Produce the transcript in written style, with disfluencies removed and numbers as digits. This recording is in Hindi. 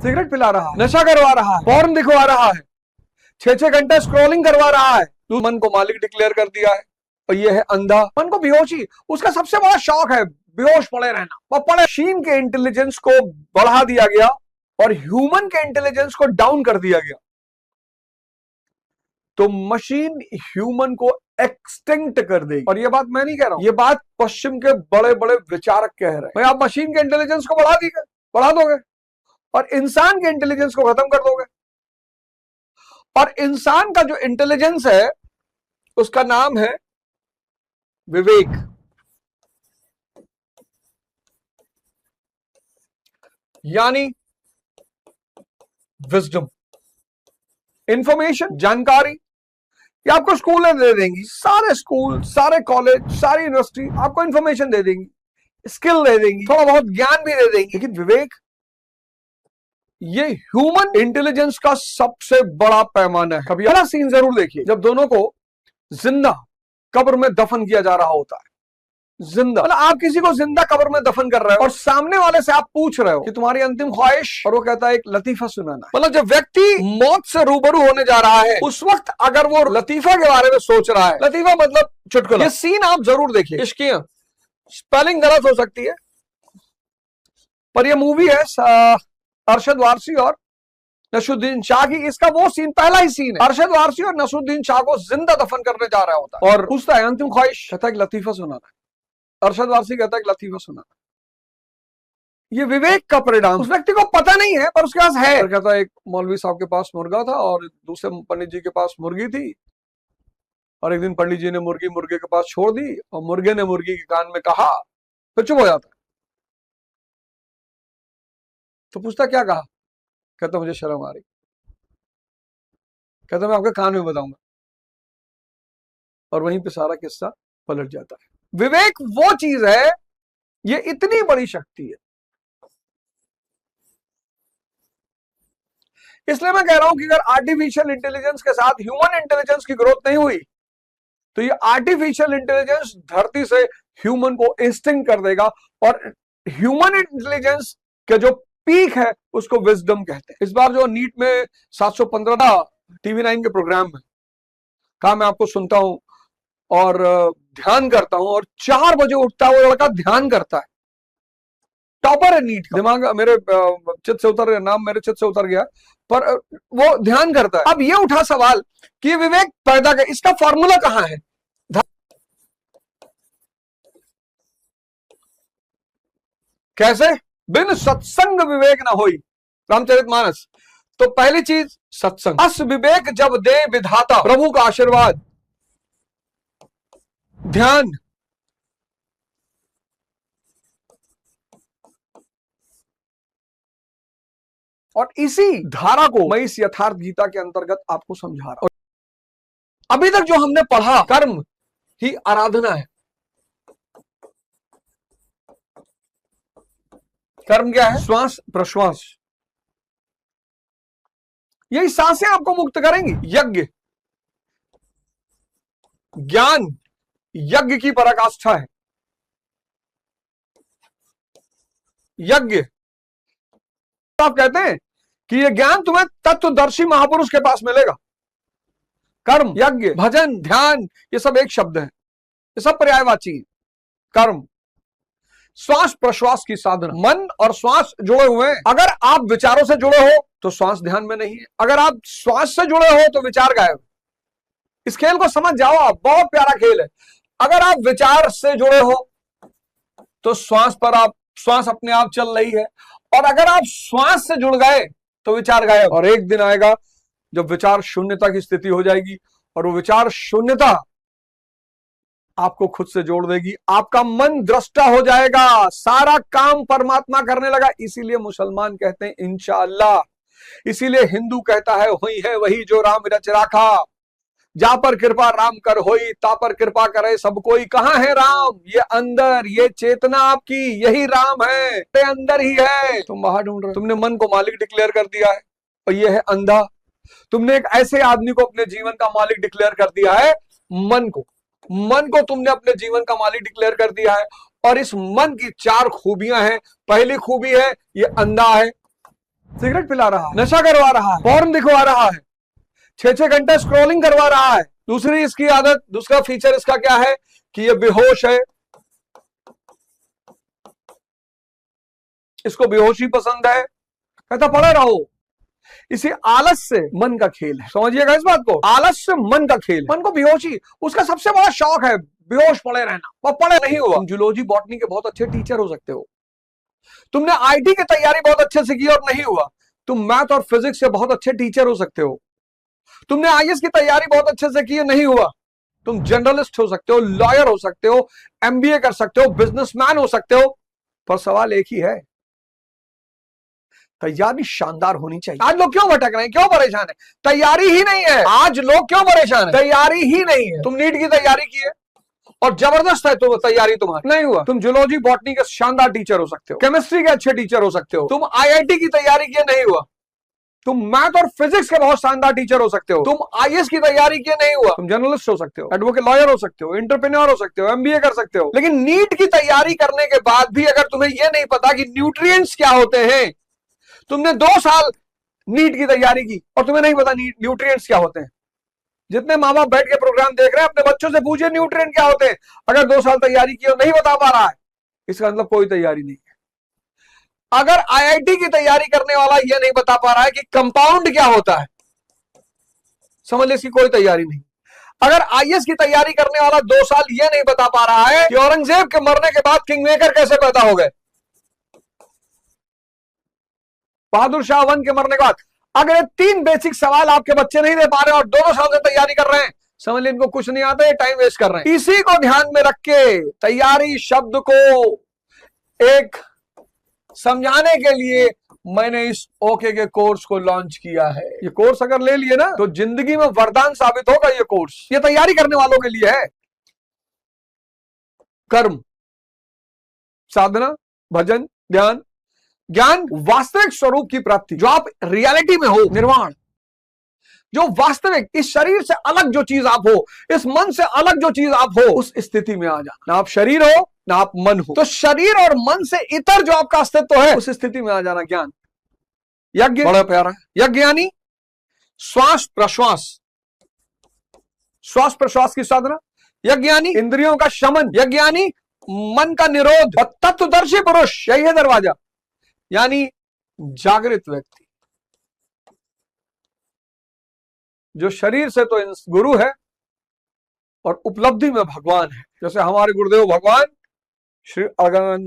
सिगरेट पिला रहा है, नशा करवा रहा है, पॉर्न दिखवा रहा है, 6-6 घंटे स्क्रॉलिंग करवा रहा है, तो मन को मालिक डिक्लेयर कर दिया है। और ये है अंधा। मन को बेहोशी, उसका सबसे बड़ा शौक है बेहोश पड़े रहना। और पड़े मशीन के इंटेलिजेंस को बढ़ा दिया गया और ह्यूमन के इंटेलिजेंस को डाउन कर दिया गया, तो मशीन ह्यूमन को एक्सटिंक्ट कर देगी। और ये बात मैं नहीं कह रहा हूं, ये बात पश्चिम के बड़े बड़े विचारक कह रहे हैं। भाई आप मशीन के इंटेलिजेंस को बढ़ा दोगे और इंसान के इंटेलिजेंस को खत्म कर दोगे। और इंसान का जो इंटेलिजेंस है उसका नाम है विवेक, यानी विजडम। इंफॉर्मेशन, जानकारी, ये आपको स्कूल दे देंगी, सारे स्कूल, सारे कॉलेज, सारी यूनिवर्सिटी आपको इंफॉर्मेशन दे देंगी, स्किल दे देंगी, थोड़ा बहुत ज्ञान भी दे देंगी। लेकिन विवेक, ये ह्यूमन इंटेलिजेंस का सबसे बड़ा पैमाना है। कभी पहला सीन जरूर देखिए जब दोनों को जिंदा कब्र में दफन किया जा रहा होता है। जिंदा मतलब आप किसी को जिंदा कब्र में दफन कर रहे हो और सामने वाले से आप पूछ रहे हो कि तुम्हारी अंतिम ख्वाहिश, और वो कहता है एक लतीफा सुनाना। मतलब जब व्यक्ति मौत से रूबरू होने जा रहा है उस वक्त अगर वो लतीफा के बारे में सोच रहा है, लतीफा मतलब चुटकुला, ये सीन आप जरूर देखिए। इश्कियां, स्पेलिंग गलत हो सकती है पर ये मूवी है अरशद वारसी और नसरुद्दीन शाह की। इसका वो सीन, पहला ही सीन है, अरशद वारसी और नसरुद्दीन शाह को जिंदा दफन करने जा रहा होता है और पूछता है अंतिम ख्वाहिश, कहता है एक लतीफा सुनाना। अरशद वारसी कहता है कि लतीफा सुना। ये विवेक का परिणाम। उस व्यक्ति को पता नहीं है पर उसके पास है। और कहता है एक मौलवी साहब के पास मुर्गा था और दूसरे पंडित जी के पास मुर्गी थी, और एक दिन पंडित जी ने मुर्गी मुर्गे के पास छोड़ दी और मुर्गे ने मुर्गी के कान में कहा, फिर चुप हो जाता। तो पूछता क्या कहा? कहता मुझे शर्म आ रही। कहता मैं आपके कान में बताऊंगा, और वहीं पे सारा किस्सा पलट जाता है। विवेक वो चीज है, ये इतनी बड़ी शक्ति है। इसलिए मैं कह रहा हूं कि अगर आर्टिफिशियल इंटेलिजेंस के साथ ह्यूमन इंटेलिजेंस की ग्रोथ नहीं हुई तो ये आर्टिफिशियल इंटेलिजेंस धरती से ह्यूमन को इंस्टिंक्ट कर देगा। और ह्यूमन इंटेलिजेंस के जो पीक है उसको विजडम कहते हैं। इस बार जो नीट में 715 TV9 के प्रोग्राम में कहा, मैं आपको सुनता हूं और ध्यान करता हूं, और 4 बजे उठता है वो लड़का, ध्यान करता है, टॉपर है नीट का। दिमाग मेरे चित्त से उतर, नाम मेरे चित्त से उतर गया, पर वो ध्यान करता है। अब ये उठा सवाल कि विवेक पैदा कर, इसका फॉर्मूला कहां है? कैसे? बिन सत्संग विवेक ना होई, रामचरितमानस। तो पहली चीज सत्संग। अस विवेक जब दे विधाता, प्रभु का आशीर्वाद, ध्यान। और इसी धारा को मैं इस यथार्थ गीता के अंतर्गत आपको समझा रहा हूं। अभी तक जो हमने पढ़ा, कर्म ही आराधना है। कर्म क्या है? श्वास प्रश्वास, यही सांसें आपको मुक्त करेंगी। यज्ञ, ज्ञान यज्ञ की पराकाष्ठा है। यज्ञ, आप कहते हैं कि यह ज्ञान तुम्हें तत्वदर्शी महापुरुष के पास मिलेगा। कर्म, यज्ञ, भजन, ध्यान, ये सब एक शब्द है, ये सब पर्यायवाची। कर्म, श्वास प्रश्वास की साधना, मन और श्वास जुड़े हुए हैं। अगर आप विचारों से जुड़े हो तो श्वास ध्यान में नहीं है, अगर आप श्वास से जुड़े हो तो विचार गायब। इस खेल को समझ जाओ आप, बहुत प्यारा खेल है। अगर आप विचार से जुड़े हो तो श्वास पर आप, श्वास अपने आप चल रही है, और अगर आप श्वास से जुड़ गए तो विचार गायब। और एक दिन आएगा जब विचार शून्यता की स्थिति हो जाएगी, और वो विचार शून्यता आपको खुद से जोड़ देगी। आपका मन दृष्टा हो जाएगा, सारा काम परमात्मा करने लगा। इसीलिए मुसलमान कहते हैं इंशाअल्लाह, इसीलिए हिंदू कहता है हुई है वही जो राम रच राखा, जा पर कृपा राम कर होई, ता पर कृपा करे सब कोई। कहां है राम? ये अंदर, ये चेतना आपकी, यही राम है, ये अंदर ही है। तुम बाहर ढूंढ रहे हो। तुमने मन को मालिक डिक्लेयर कर दिया है, और ये है अंधा। तुमने एक ऐसे आदमी को अपने जीवन का मालिक डिक्लेयर कर दिया है, मन को तुमने अपने जीवन का मालिक डिक्लेयर कर दिया है। और इस मन की 4 खूबियां हैं। पहली खूबी है ये अंधा है, सिगरेट पिला रहा है, नशा करवा रहा है, पॉर्न दिखवा रहा है, 6-6 घंटे स्क्रॉलिंग करवा रहा है। दूसरी इसकी आदत, दूसरा फीचर इसका क्या है कि ये बेहोश है, इसको बेहोशी पसंद है, कहता पड़े रहो। इसी आलस से मन का खेल है, समझिएगा इस बात को, आलस से मन का खेल, मन को बेहोशी, उसका सबसे बड़ा शौक है बेहोश पड़े रहना, और पड़े नहीं हुआ। तुम जूलॉजी बॉटनी के बहुत अच्छे टीचर हो सकते हो, तुमने आईटी की तैयारी बहुत अच्छे से की और नहीं हुआ, तुम मैथ और फिजिक्स से बहुत अच्छे टीचर हो सकते हो, तुमने आईएएस की तैयारी बहुत अच्छे से की नहीं हुआ, तुम जर्नलिस्ट हो सकते हो, लॉयर हो सकते हो, एमबीए कर सकते हो, बिजनेसमैन हो सकते हो, पर सवाल एक ही है, तैयारी शानदार होनी चाहिए। आज लोग क्यों भटक रहे हैं, क्यों परेशान है? तैयारी ही नहीं है। आज लोग क्यों परेशान है? तैयारी ही नहीं है। तुम नीट की तैयारी की है और जबरदस्त है तो तैयारी तुम्हारी, नहीं हुआ। तुम जूलॉजी बॉटनी के शानदार टीचर हो सकते हो, केमिस्ट्री के अच्छे टीचर हो सकते हो, तुम आईआईटी की तैयारी की नहीं हुआ, तुम मैथ और फिजिक्स के बहुत शानदार टीचर हो सकते हो, तुम आईएएस की तैयारी की नहीं हुआ, तुम जर्नलिस्ट हो सकते हो, एडवोकेट लॉयर हो सकते हो, एंटरप्रेन्योर हो सकते हो, एमबीए कर सकते हो। लेकिन नीट की तैयारी करने के बाद भी अगर तुम्हें यह नहीं पता कि न्यूट्रिएंट्स क्या होते हैं, तुमने 2 साल नीट की तैयारी की और तुम्हें नहीं पता न्यूट्रिएंट्स क्या होते हैं। जितने माँ बाप बैठ के प्रोग्राम देख रहे हैं अपने बच्चों से पूछिए न्यूट्रिएंट क्या होते हैं। अगर 2 साल तैयारी की और नहीं बता पा रहा है, इसका मतलब कोई तैयारी नहीं है। अगर आईआईटी की तैयारी करने वाला यह नहीं बता पा रहा है कि कंपाउंड क्या होता है, समझ लीजिए इसकी कोई तैयारी नहीं। अगर आईएएस की तैयारी करने वाला 2 साल यह नहीं बता पा रहा है कि औरंगजेब के मरने के बाद किंगमेकर कैसे पैदा हो गए, बहादुर शाह 1 के मरने के बाद, अगर 3 बेसिक सवाल आपके बच्चे नहीं दे पा रहे और 2 साल से तैयारी कर रहे हैं, समझ लीजिए इनको कुछ नहीं आता, ये टाइम वेस्ट कर रहे हैं। इसी को ध्यान में रख के तैयारी शब्द को एक समझाने के लिए मैंने इस ओके के कोर्स को लॉन्च किया है। ये कोर्स अगर ले लिए ना तो जिंदगी में वरदान साबित होगा। ये कोर्स ये तैयारी करने वालों के लिए है। कर्म, साधना, भजन, ध्यान, ज्ञान, वास्तविक स्वरूप की प्राप्ति, जो आप रियलिटी में हो, निर्वाण, जो वास्तविक इस शरीर से अलग जो चीज आप हो, इस मन से अलग जो चीज आप हो, उस स्थिति में आ जाना। ना आप शरीर हो ना आप मन हो, तो शरीर और मन से इतर जो आपका अस्तित्व है, उस स्थिति में आ जाना। ज्ञान, यज्ञ बड़ा प्यारा है। यज्ञ यानी श्वास प्रश्वास, श्वास प्रश्वास की साधना। यज्ञ यानी इंद्रियों का शमन। यज्ञ यानी मन का निरोध। और तत्वदर्शी पुरुष, यही है दरवाजा, यानी जागृत व्यक्ति, जो शरीर से तो गुरु है और उपलब्धि में भगवान है। जैसे हमारे गुरुदेव भगवान श्री अगजानंद